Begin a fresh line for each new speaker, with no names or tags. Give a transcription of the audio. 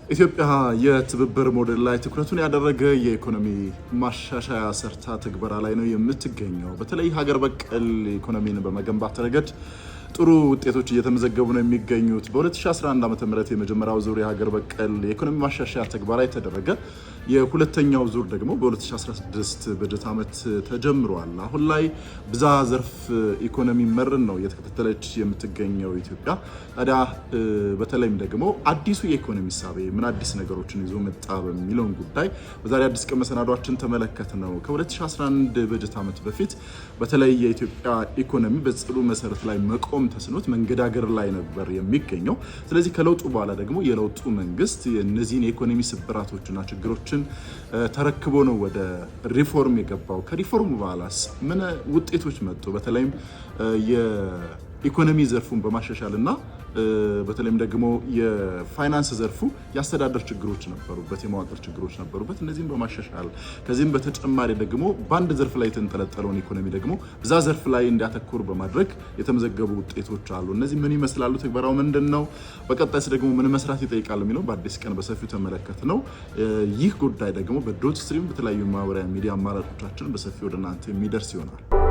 ኢትዮጵያ የትብብር ሞዴል ላይ ትኩረቱን ያደረገ የኢኮኖሚ ማሻሻያ ሰርታ ትግበራ ላይ ነው የምትገኘው። በተለይ ሀገር በቀል ኢኮኖሚን በመገንባት ረገድ ጥሩ ውጤቶች እየተመዘገቡ ነው የሚገኙት። በ2011 ዓ.ም የመጀመሪያው ዙር የሀገር በቀል የኢኮኖሚ ማሻሻያ ተግባራዊ ተደረገ። የሁለተኛው ዙር ደግሞ በ2016 በጀት ዓመት ተጀምሯል። አሁን ላይ ብዝሃ ዘርፍ ኢኮኖሚ መርን ነው እየተከተለች የምትገኘው ኢትዮጵያ። ታዲያ በተለይም ደግሞ አዲሱ የኢኮኖሚ ሳቤ ምን አዲስ ነገሮችን ይዞ መጣ በሚለው ጉዳይ በዛሬ አዲስ ቀን መሰናዷችን ተመለከት ነው። ከ2011 በጀት ዓመት በፊት በተለይ የኢትዮጵያ ኢኮኖሚ በጽሉ መሰረት ላይ መቆም ተስኖት መንገዳገር ላይ ነበር የሚገኘው። ስለዚህ ከለውጡ በኋላ ደግሞ የለውጡ መንግስት የነዚህን የኢኮኖሚ ስብራቶችና ችግሮችን ተረክቦ ነው ወደ ሪፎርም የገባው። ከሪፎርም በኋላስ ምን ውጤቶች መጡ? በተለይም የኢኮኖሚ ዘርፉን በማሻሻልና በተለይም ደግሞ የፋይናንስ ዘርፉ ያስተዳደር ችግሮች ነበሩበት፣ የመዋቅር ችግሮች ነበሩበት። እነዚህን በማሻሻል ከዚህም በተጨማሪ ደግሞ በአንድ ዘርፍ ላይ የተንጠለጠለውን ኢኮኖሚ ደግሞ ብዛ ዘርፍ ላይ እንዲያተኩር በማድረግ የተመዘገቡ ውጤቶች አሉ። እነዚህ ምን ይመስላሉ? ተግባራው ምንድን ነው? በቀጣይስ ደግሞ ምን መስራት ይጠይቃል የሚለው በአዲስ ቀን በሰፊው ተመለከት ነው። ይህ ጉዳይ ደግሞ በዶት ስትሪም በተለያዩ ማህበራዊ ሚዲያ አማራጮቻችን በሰፊው ወደ እናንተ የሚደርስ ይሆናል።